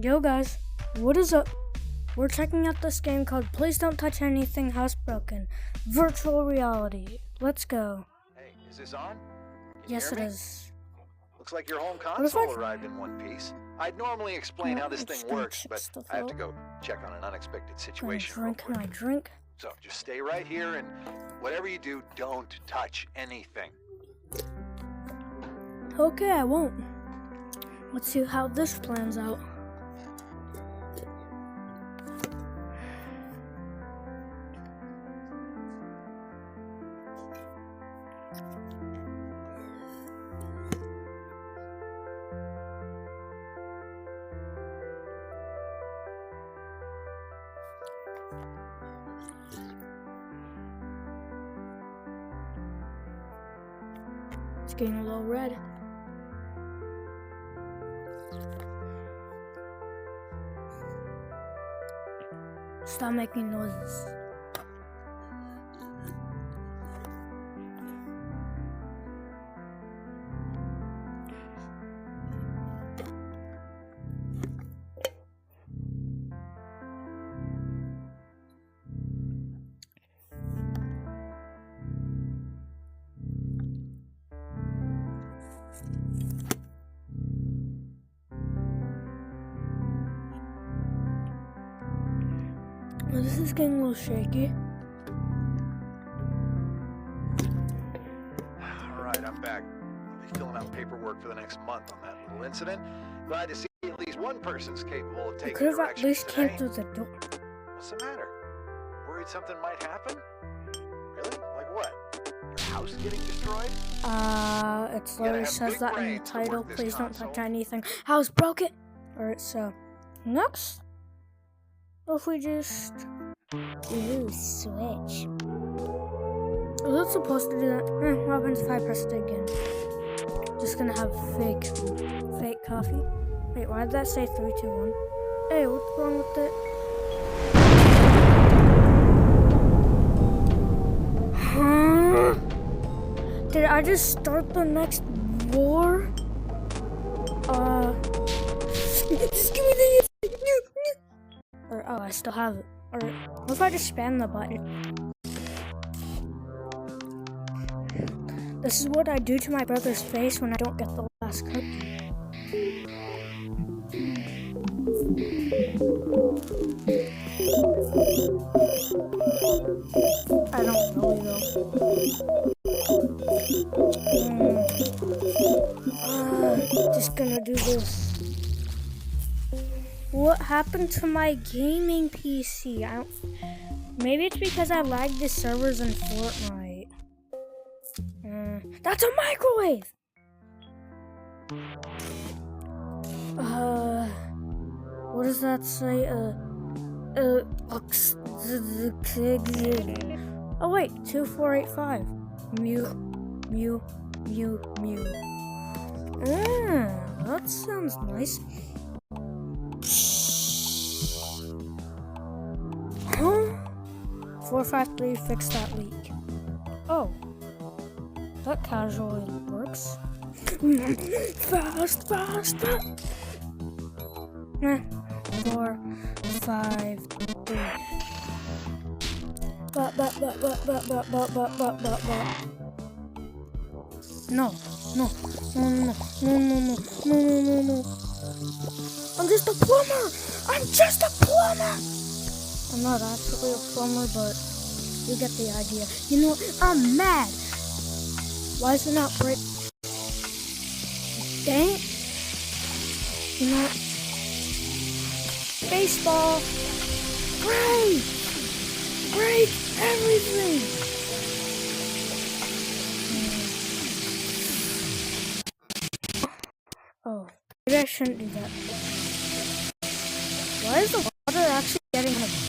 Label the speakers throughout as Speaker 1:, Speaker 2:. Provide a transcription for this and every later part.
Speaker 1: Yo guys, what is up? We're checking out this game called Please Don't Touch Anything Housebroken. Virtual reality. Let's go.
Speaker 2: Hey, is this on?
Speaker 1: Yes, it is.
Speaker 2: Looks like your home console arrived in one piece. I'd normally explain how this thing works, but I have to go check on an unexpected situation.
Speaker 1: Can I drink?
Speaker 2: So just stay right here and whatever you do, don't touch anything.
Speaker 1: Okay, I won't. Let's see how this plans out. It's getting a little red. Stop making noises. Well, this is getting a little shaky.
Speaker 2: Alright, I'm back. I'll be filling out paperwork for the next month on that little incident. Glad to see at least one person's capable of taking
Speaker 1: Could have at
Speaker 2: directions
Speaker 1: least
Speaker 2: today.
Speaker 1: came through the door.
Speaker 2: What's the matter? Worried something might happen? Really? Like what? Your house getting destroyed?
Speaker 1: It literally says that in the
Speaker 2: brains to
Speaker 1: title.
Speaker 2: work this
Speaker 1: Please don't
Speaker 2: console.
Speaker 1: touch anything. House broken. Alright, so next, if we just switch. Was it supposed to do that? What happens if I press it again? Just gonna have fake coffee. Wait, why did that say 3, 2, 1? Hey, what's wrong with it? Huh? Did I just start the next war? Or, oh, I still have it. Or, what if I just spam the button? This is what I do to my brother's face when I don't get the last cookie. I don't really though. Just gonna do this. What happened to my gaming PC? Maybe it's because I lagged the servers in Fortnite. That's a microwave! What does that say? Oh wait, 2485. Mew. That sounds nice. Huh? 453 fix that leak. Oh. That casually works. Fast. 4, 5, 3. No. I'm just a plumber. I'm not actually a plumber, but you get the idea. You know what? I'm mad. Why is it not break? Dang it. You know what? Baseball. Break everything. Oh, maybe I shouldn't do that. Why is the water actually getting in the bottom?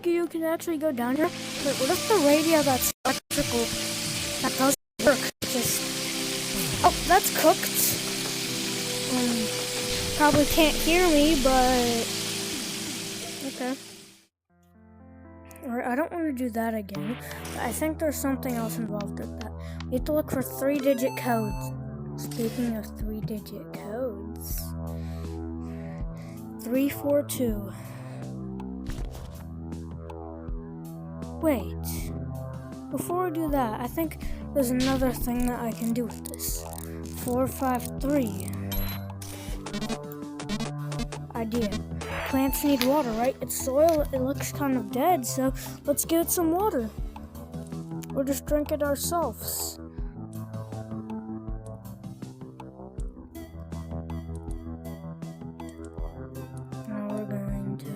Speaker 1: You can actually go down here. Wait, what if the radio that's electrical that doesn't work? Oh, that's cooked. Probably can't hear me, but okay. Or I don't want to do that again. I think there's something else involved with that. We have to look for 3-digit codes. Speaking of 3-digit codes, 342. Wait, before I do that, I think there's another thing that I can do with this. 453. Idea. Plants need water, right? It's soil, it looks kind of dead, so let's give it some water. Or just drink it ourselves. Now we're going to...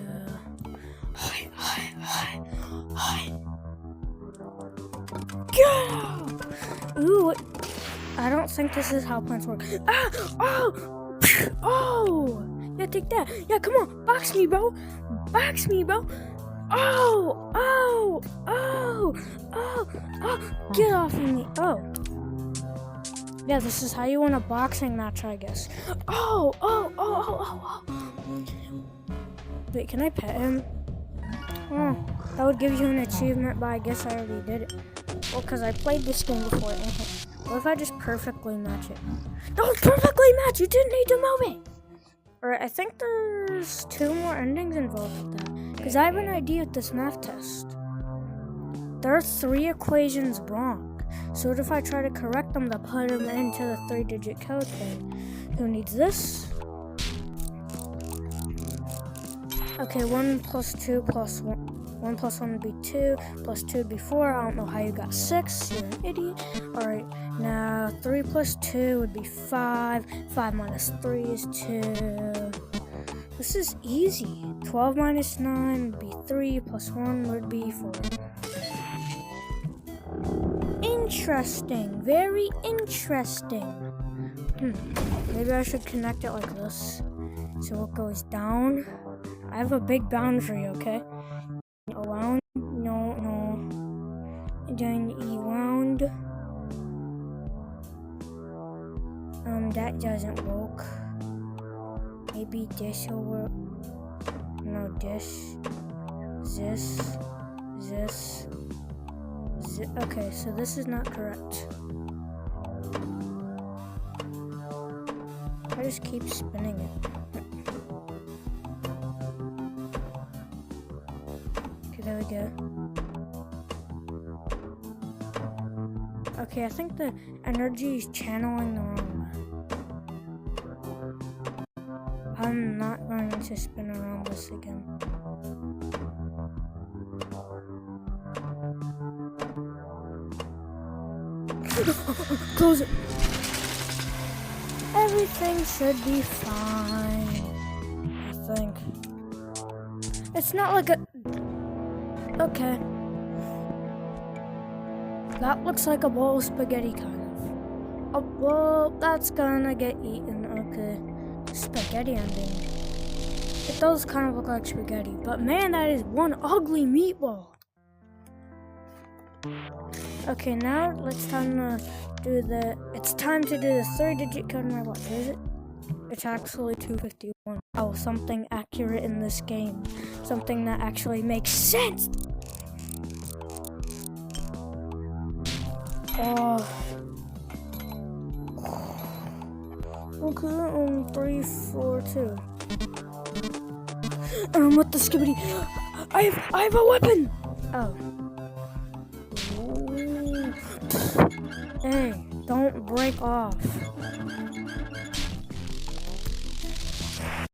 Speaker 1: Get out! Ooh, I don't think this is how plants work. Ah! Oh! Oh! Yeah, take that. Yeah, come on. Box me, bro. Box me, bro. Oh! Oh! Oh! Oh! Oh! Get off of me. Oh. Yeah, this is how you win a boxing match, I guess. Oh! Oh! Oh! Oh! Oh! Oh! Wait, can I pet him? Oh, that would give you an achievement, but I guess I already did it. Well, because I played this game before. What if I just perfectly match it? Don't perfectly match! You didn't need to move it! Alright, I think there's 2 more endings involved with that. Because I have an idea with this math test. There are 3 equations wrong. So what if I try to correct them to put them into the 3-digit code thing? Who needs this? Okay, 1 plus 2 plus 1. 1 plus 1 would be 2, plus 2 would be 4. I don't know how you got 6. You're an idiot. Alright, now 3 plus 2 would be 5. 5 minus 3 is 2. This is easy. 12 minus 9 would be 3, plus 1 would be 4. Interesting. Very interesting. Maybe I should connect it like this. So it goes down. I have a big boundary, okay? Around, no. Then around. That doesn't work. Maybe this will work. No, this. Okay, so this is not correct. I just keep spinning it. There we go. Okay, I think the energy is channeling the wrong way. I'm not going to spin around this again. Close it. Everything should be fine. I think. It's not like a... Okay. That looks like a bowl of spaghetti, kind of. Oh, well, that's gonna get eaten. Okay. Spaghetti ending. It does kind of look like spaghetti, but man, that is one ugly meatball. Okay, now it's time to do the 3-digit code in my watch. Is it? It's actually 251. Oh, something accurate in this game. Something that actually makes sense. Oh. Okay, 342. What the skibidi? I have a weapon. Oh. Ooh. Hey, don't break off.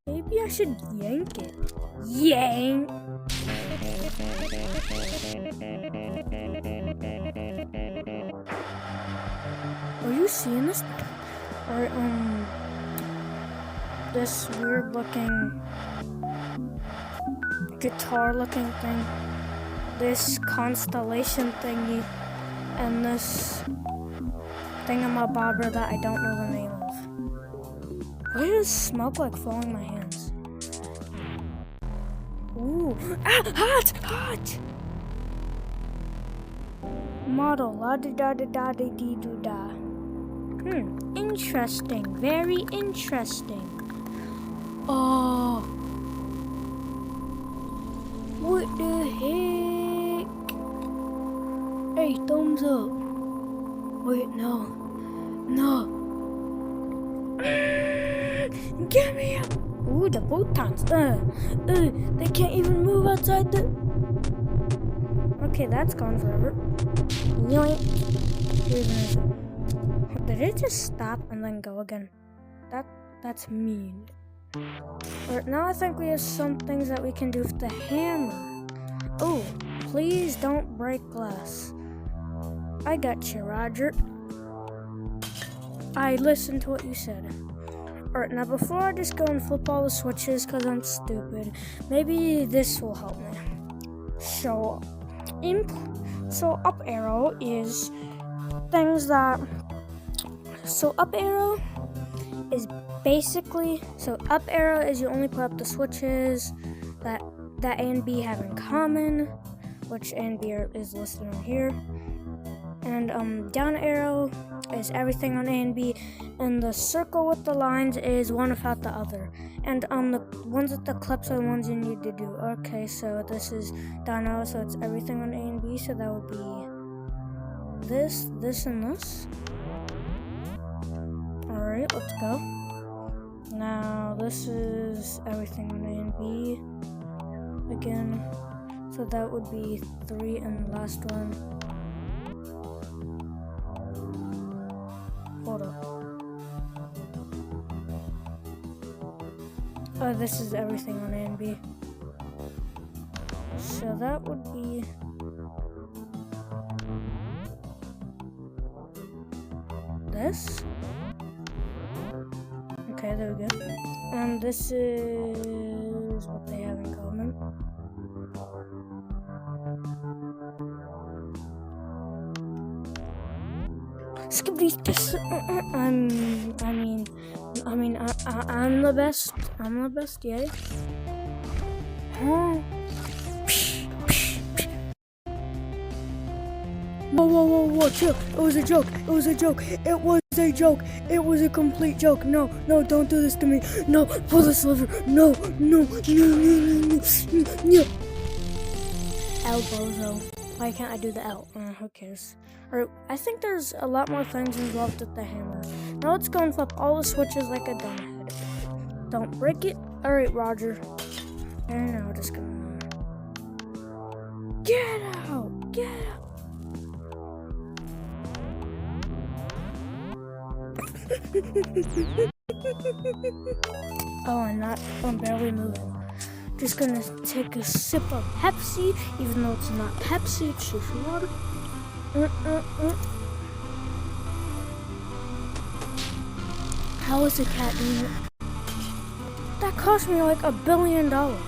Speaker 1: Maybe I should yank it. Yank! Are you seeing this? Or, this weird looking guitar looking thing. This constellation thingy. And this thingamabobber that I don't know the name of. Why does smoke like falling in my hands? Ooh. Ah! Hot! Model. La-da-da-da-da-da-dee-doo-da. Interesting. Very interesting. Oh. What the heck? Hey, thumbs up. Wait, no. Get me up! Ooh, the boutons. They can't even move outside the... Okay, that's gone forever. Yoink. Here's another. Did it just stop and then go again? That's mean. Alright, now I think we have some things that we can do with the hammer. Oh, please don't break glass. I got you, Roger. I listened to what you said. Alright, now before I just go and flip all the switches because I'm stupid, maybe this will help me. So up arrow is things that... So up arrow is basically... So up arrow is you only put up the switches that A and B have in common, which A and B is listed on here. And down arrow is everything on A and B, and the circle with the lines is one without the other. And the ones with the clips are the ones you need to do. Okay, so this is down arrow, so it's everything on A and B, so that would be this, this, and this. Alright, let's go. Now this is everything on A and B again. So that would be 3 and the last one. Hold up. Oh, this is everything on A and B. So that would be... this? Okay, there we go. And this is what they have in common. Skibidi, this, I'm the best. I'm the best, yay. Huh? Whoa, chill. It was a joke. It was a joke. It was a joke. It was a complete joke. No, don't do this to me. No, pull this lever. No. Elbozo. Why can't I do the L? Who cares? Alright, I think there's a lot more things involved with the hammer. Now let's go and flip all the switches like a dumbhead. Don't break it. Alright, Roger. And now we're just gonna... Get out! Get out! Oh, I'm barely moving. Just gonna take a sip of Pepsi, even though it's not Pepsi, it's just water. How is a cat doing it? That cost me like $1 billion. Now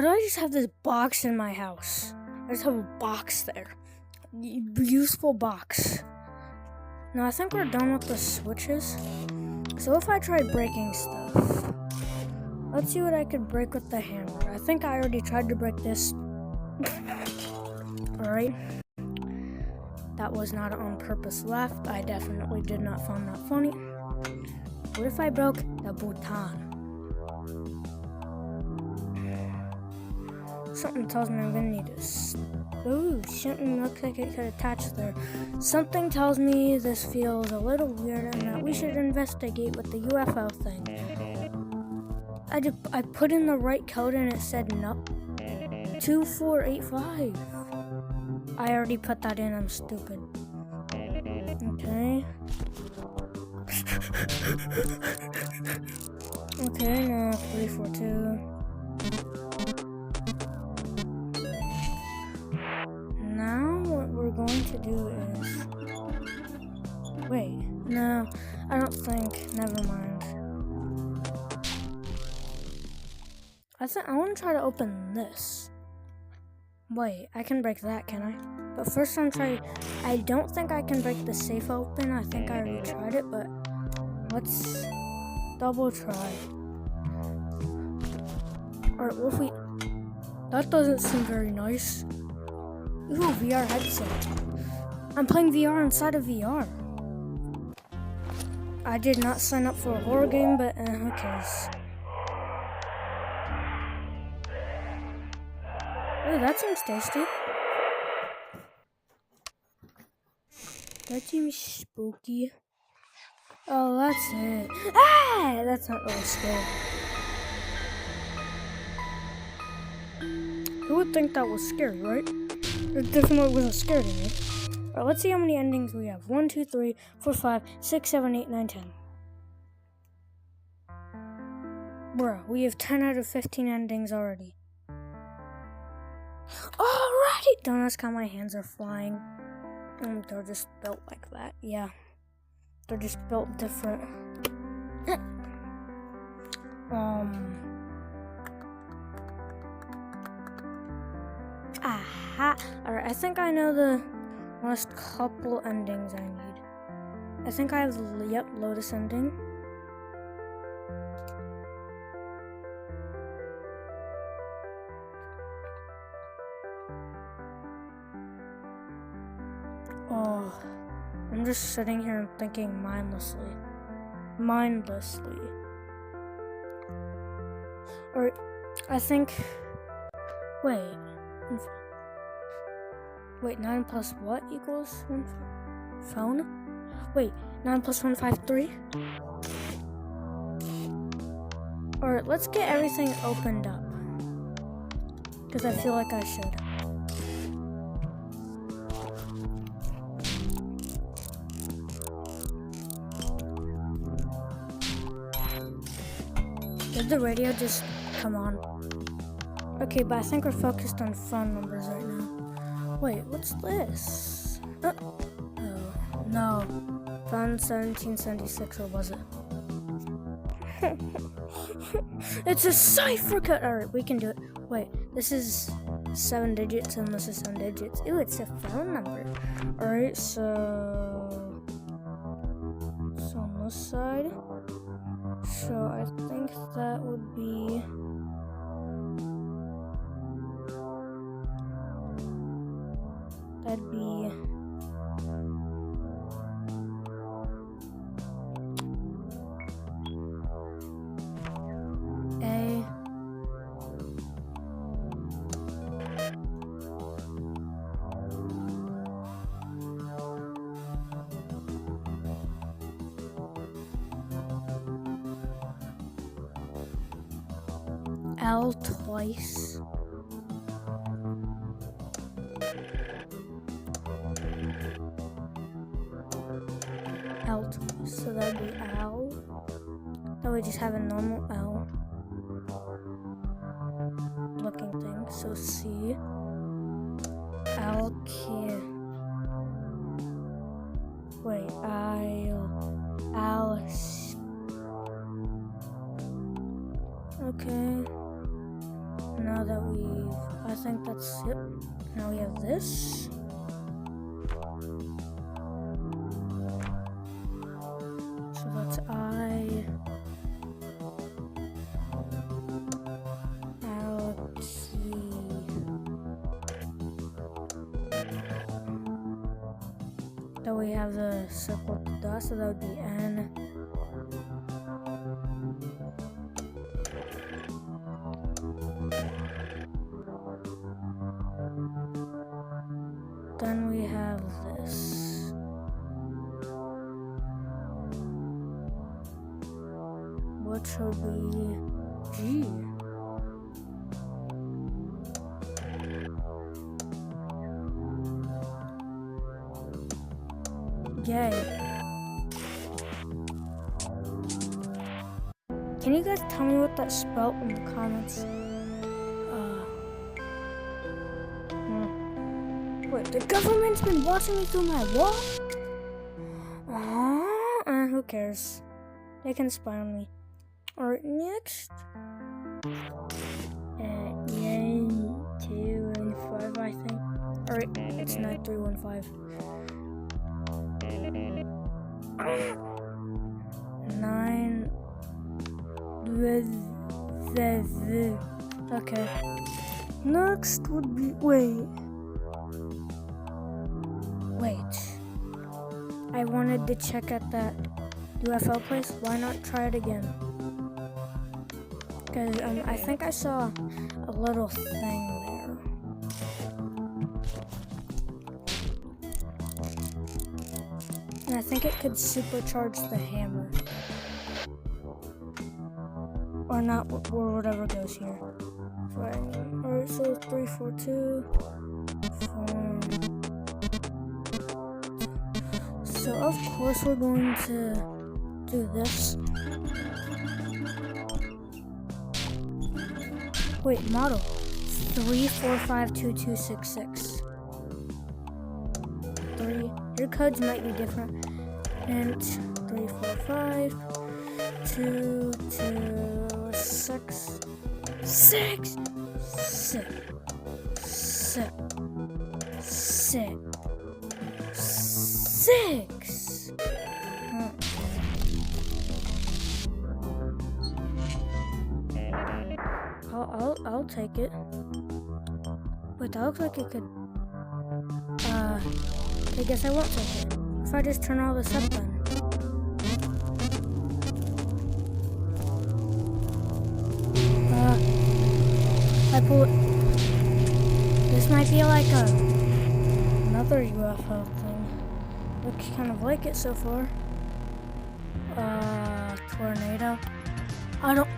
Speaker 1: do I just have this box in my house? I just have a box there. Useful box. Now I think we're done with the switches. So if I try breaking stuff, let's see what I could break with the hammer. I think I already tried to break this. Alright. That was not an on purpose laugh. I definitely did not find that funny. What if I broke the button? Something tells me I'm gonna need this. Ooh, something looks like it could attach there. Something tells me this feels a little weird and that we should investigate with the UFO thing. I put in the right code and it said no. 2485. I already put that in, I'm stupid. Okay. Okay, now 342. Now what we're going to do is... Wait, no, I don't think, never mind. I want to try to open this. Wait, I can break that, can I? But first I'm trying... I don't think I can break the safe open. I think I already tried it, but let's double try. Alright, what if we... That doesn't seem very nice. Ooh, VR headset. I'm playing VR inside of VR. I did not sign up for a horror game, but who cares? Ooh, that seems tasty. that seems spooky. Oh, that's it. Ah! That's not really scary. Who would think that was scary, right? It definitely wasn't scary to me. Alright, let's see how many endings we have. 1, 2, 3, 4, 5, 6, 7, 8, 9, 10. Bruh, we have 10 out of 15 endings already. Alrighty! Don't ask how my hands are flying. They're just built like that, yeah. They're just built different. Aha! Alright, I think I know the last couple endings I need. I think I have the, yep, Lotus ending. Oh, I'm just sitting here and thinking mindlessly. Or, I think, wait, 9 plus what equals 1? Phone? Wait, 9 plus 1, 5, 3? Alright, let's get everything opened up. Because I feel like I should. Did the radio just come on? Okay, but I think we're focused on phone numbers right now. Wait, what's this? Oh, no. Phone 1776, or was it? It's a cipher code! Alright, we can do it. Wait, this is 7 digits and this is 7 digits. Ew, it's a phone number. Alright, so on this side. So I think that would be that'd be A L twice. L twice, so that'd be L. Then we just have a normal L looking thing. So C L K. Wait, L. Okay. Now that I think that's it. Now we have this. So that's I. L, T. Then we have the circle dot, so that would be N. Then we have this. Which would be G. Yay. Can you guys tell me what that spelled in the comments? Wait, the government's been watching me through my wall? Who cares? They can spy on me. Alright, next. 9, 2, and 5, I think. Alright, it's 9, 3, 1, 5. 9. Okay. Next would be. Wait. I wanted to check at that UFO place. Why not try it again? Because I think I saw a little thing there. And I think it could supercharge the hammer. Or not, or whatever goes here. Alright, so 3, 4, 2. So of course we're going to do this. Wait, model 3452266. 3. Your codes might be different. And 345 2 2 6 6 6 6 6 6. I'll take it. Wait, that looks like it could. I guess I won't take it. If I just turn all this up then. I pull it. This might be like another UFO thing. Looks kind of like it so far. Tornado. I don't.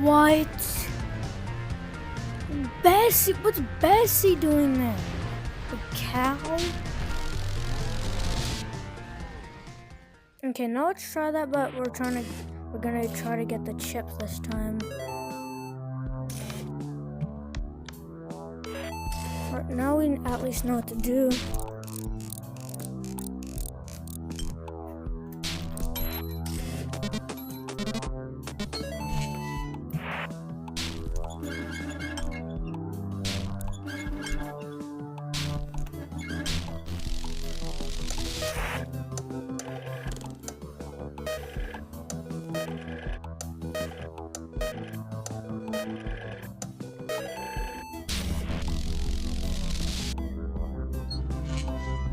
Speaker 1: What? Bessie? What's Bessie doing there? A cow? Okay, now let's try that, but we're gonna try to get the chip this time. Right, now we at least know what to do.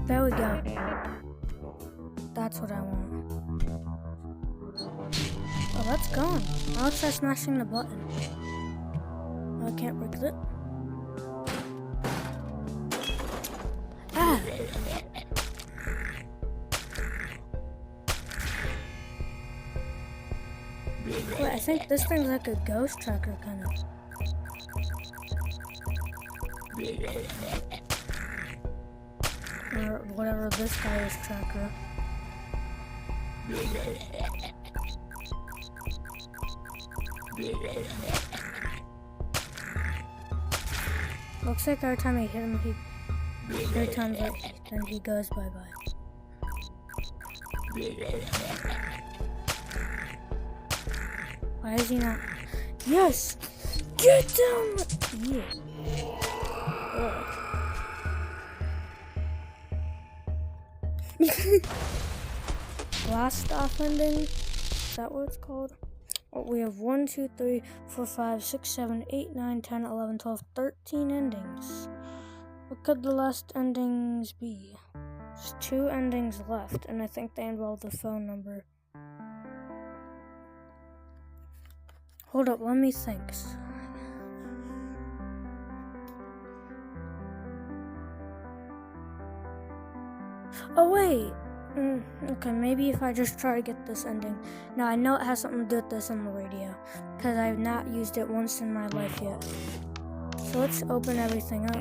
Speaker 1: There we go. That's what I want. Oh, that's gone. Now let's try smashing the button. I can't break it. Ah! Wait, I think this thing's like a ghost tracker kind of. Or whatever this guy is tracker. Looks like every time I hit him, every time then he goes bye-bye. Why is he not? Yes! Get down! Yeah. Blast off ending? Is that what it's called? Oh, we have 1, 2, 3, 4, 5, 6, 7, 8, 9, 10, 11, 12, 13 endings. What could the last endings be? There's 2 endings left, and I think they involve the phone number. Hold up, let me think. Oh wait! Okay, maybe if I just try to get this ending. Now I know it has something to do with this on the radio, because I've not used it once in my life yet. So let's open everything up.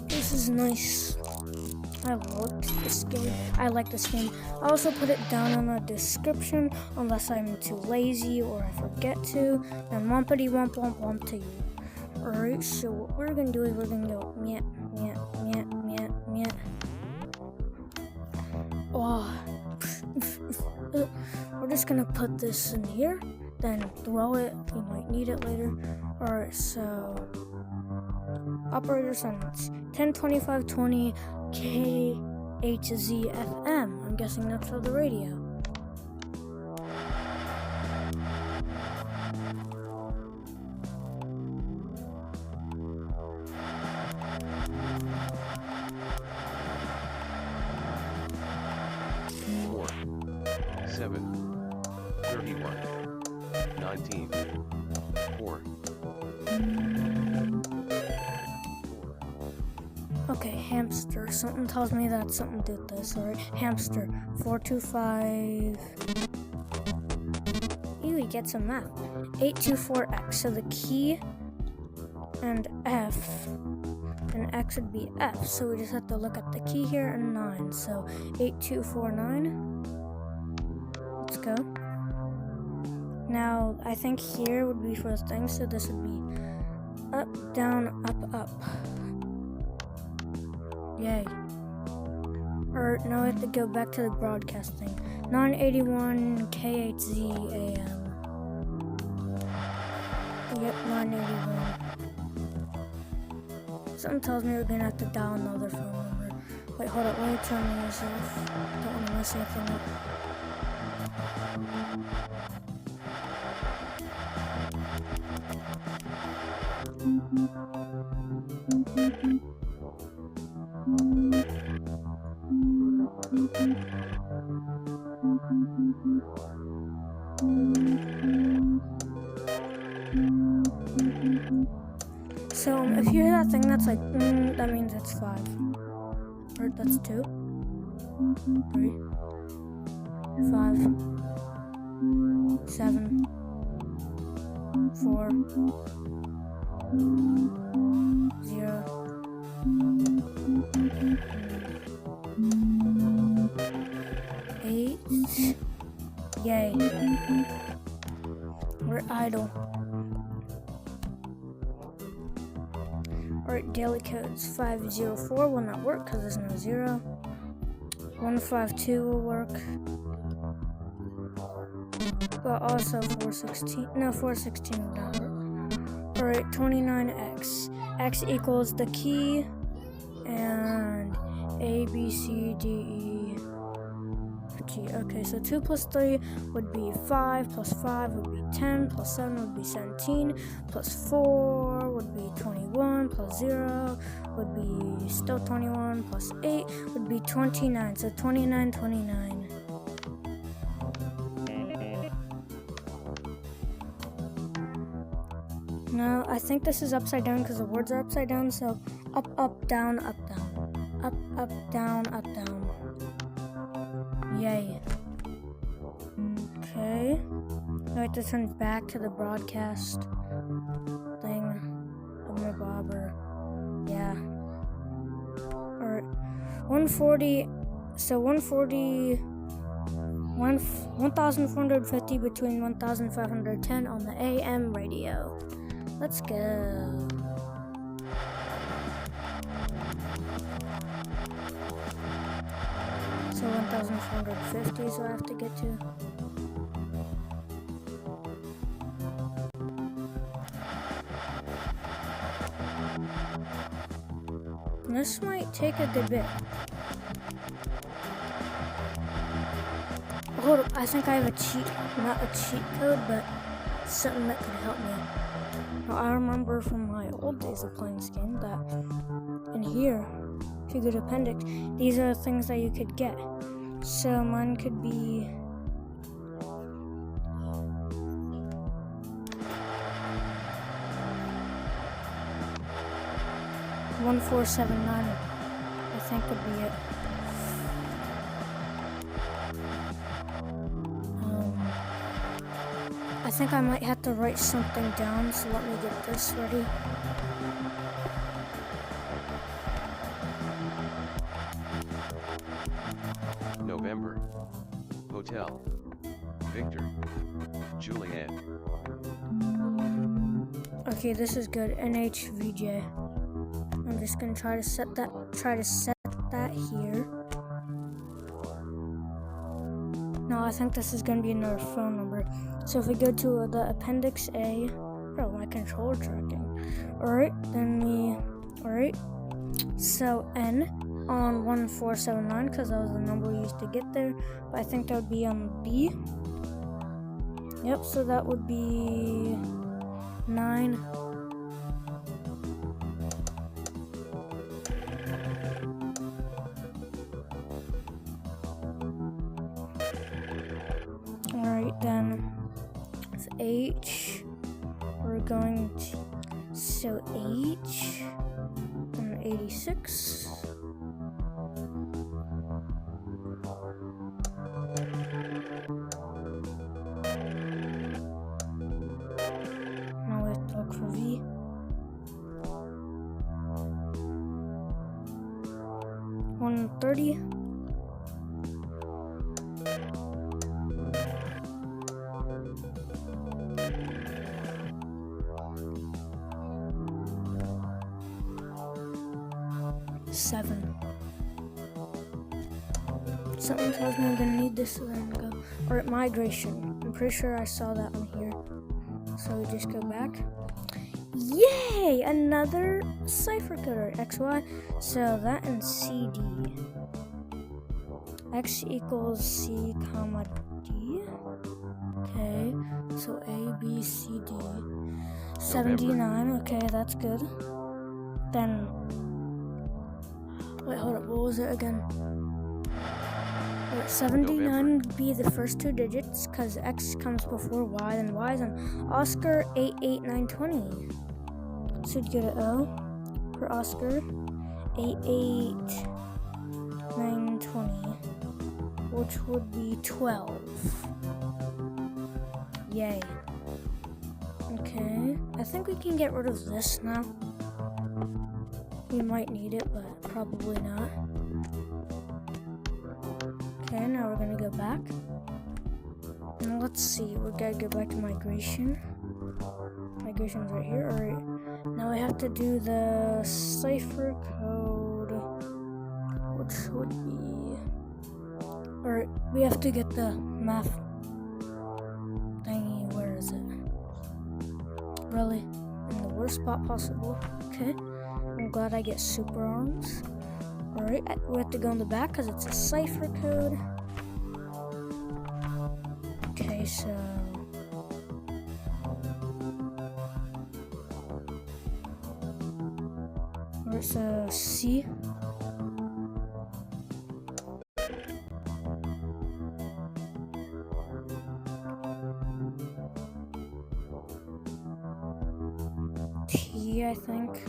Speaker 1: This is nice. I like this game. I like this game. I'll also put it down in the description unless I'm too lazy or I forget to. Then wumpity wump wump wump to you. Alright, so what we're gonna do is we're gonna go meow meow meow meow meow. Oh. We're just gonna put this in here, then throw it. We might need it later. Alright, so operator sentence 102520 KHZFM. I'm guessing that's for the radio.
Speaker 3: 4, 7, 31, 19, 4.
Speaker 1: Okay, hamster. Something tells me that something did this. Alright, hamster. 425. Ew, we get some math. 824x. So the key and F. And X would be F. So we just have to look at the key here and 9. So 8249. Let's go. Now, I think here would be for the thing. So this would be up, down, up, up. Yay. Or, no, I have to go back to the broadcasting. 981 K8Z AM. Yep, 981. Something tells me we're gonna have to dial another phone number. Wait, hold up, let me turn these off. Don't want to mess anything up. So if you hear that thing that's like, that means it's 5. Or that's 2. 3. 5. 7. 4. 0. 8. Yay. We're idle. Alright, daily codes. 504 will not work because there's no 0. 152 will work. But also 416. No, 416 will not work. Alright, 29x. X equals the key and A, B, C, D, E, G. Okay, so 2 plus 3 would be 5, plus 5 would be 10, plus 7 would be 17, plus 4 would be 21, plus 0 would be still 21, plus 8 would be 29, so 29, 29. No, I think this is upside down because the words are upside down, so up, up, down, up, down. Up, up, down, up, down. Yay. Okay. I have to turn back to the broadcast thing of my bobber. Yeah. Alright. 140. So 140. 1,450 between 1,510 on the AM radio. Let's go. So 1,450 is what I have to get to. This might take a good bit. Hold up, I think I have a cheat, not a cheat code, but something that could help me. Now, I remember from my old days of playing this game that in here, if you go to appendix, these are the things that you could get. So mine could be 1479, I think would be it. I think I might have to write something down, so let me get this ready.
Speaker 3: November. Hotel. Victor. Juliet.
Speaker 1: Okay, this is good. NHVJ. I'm just gonna try to set that here. No, I think this is gonna be another phone number. So if we go to the appendix A, bro, my controller's working. Alright, alright. So N on 1479, because that was the number we used to get there. But I think that would be on B. Yep, so that would be 9. H, we're going to, so H, and 86. Now we have to look for V. 130. Seven. Something tells me I'm gonna need this, so then go. Or at migration. I'm pretty sure I saw that one here. So we just go back. Yay! Another cipher code, XY. So that and CD. X equals C comma D. Okay. So A, B, C, D. 79. Okay, that's good. Then. Wait, hold up. What was it again? Wait, 79 would be the first two digits because X comes before Y, then Y is on Oscar 88920. So you'd go to O for Oscar 88920, which would be 12. Yay. Okay, I think we can get rid of this now. We might need it, but probably not. Okay, now we're gonna go back. And let's see, we're gonna go back to migration. Migration's right here. Alright, now we have to do the cipher code, which would be... Alright, we have to get the math thingy. Where is it? Really? In the worst spot possible. Okay. I'm glad I get super arms. Alright, we have to go in the back because it's a cipher code. Okay, so... Alright, so C. T, I think.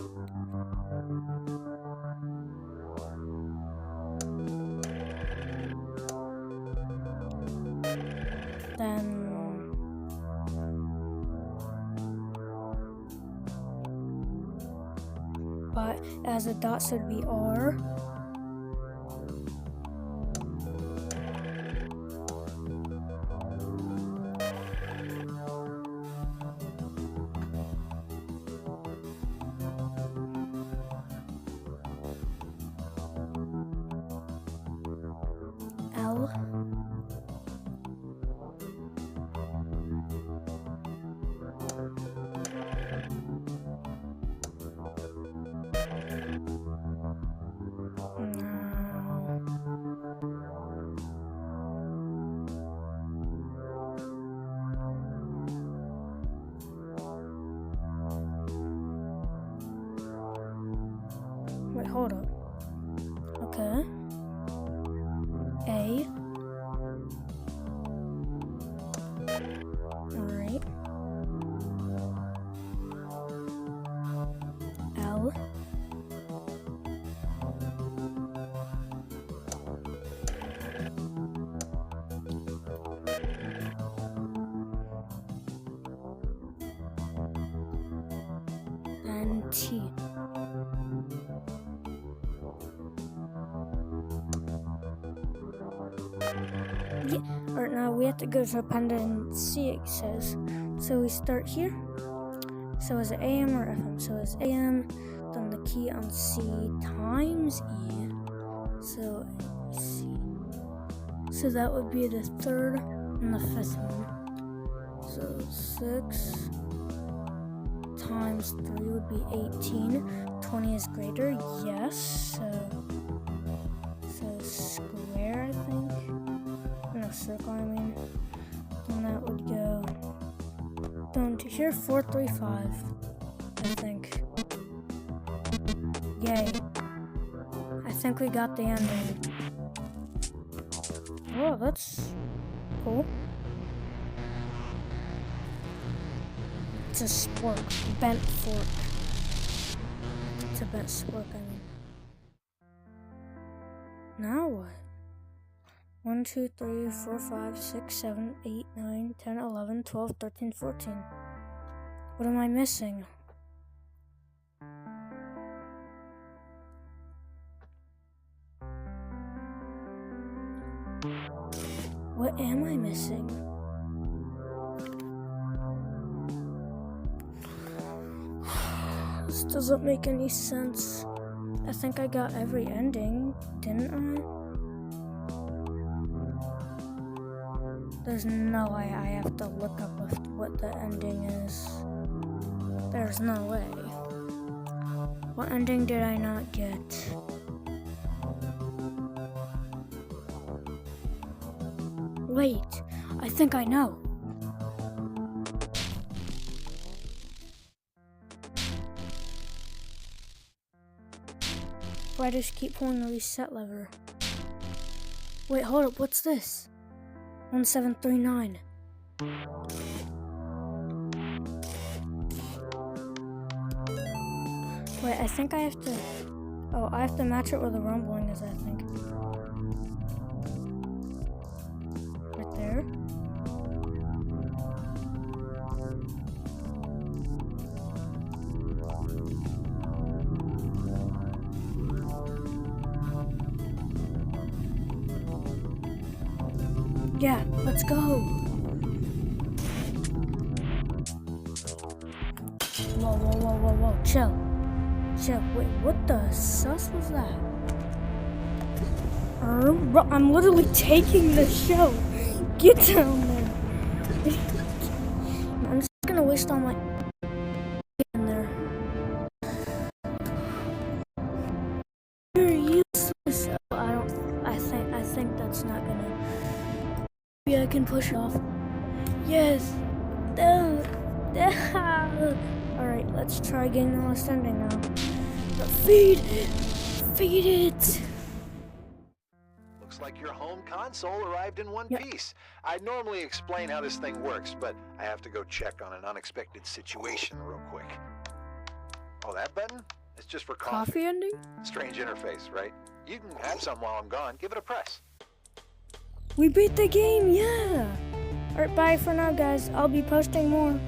Speaker 1: Then but as a dot, so it'd be R. L. Wait, hold up. Okay. A. Alright. L. And T. Yeah. Alright, now we have to go to appended and see, it says. So we start here. So is it AM or FM? So it's AM, then the key on C times E. So C. So that would be the third and the fifth one. So 6 times 3 would be 18. 20 is greater, yes. So square, I think. No, circle, I mean. And that would go down to here, 435, I think. Yay. I think we got the ending. Oh, that's cool. It's a spork. Bent fork. It's a bent spork, I mean. Now what? 1, 2, 3, 4, 5, 6, 7, 8, 9, 10, 11, 12, 13, 14. What am I missing? What am I missing? This doesn't make any sense. I think I got every ending, didn't I? There's no way I have to look up what the ending is. There's no way. What ending did I not get? Wait, I think I know. Why just keep pulling the reset lever? Wait, hold up, what's this? 1739. Wait, I think I have to... Oh, I have to match it where the rumbling is, I think. Right there. Yeah, let's go. Whoa. Chill. Wait, what the sus was that? I'm literally taking the show. Get down there. I'm just gonna waste all my in there. You're useless. I think that's not gonna. Maybe I can push off. Yes. Alright, let's try getting the last ending now. But feed it.
Speaker 2: Looks like your home console arrived in one piece. I'd normally explain how this thing works, but I have to go check on an unexpected situation real quick. Oh, that button? It's just for
Speaker 1: coffee ending?
Speaker 2: Strange interface, right? You can have some while I'm gone. Give it a press.
Speaker 1: We beat the game, yeah! Alright, bye for now, guys. I'll be posting more.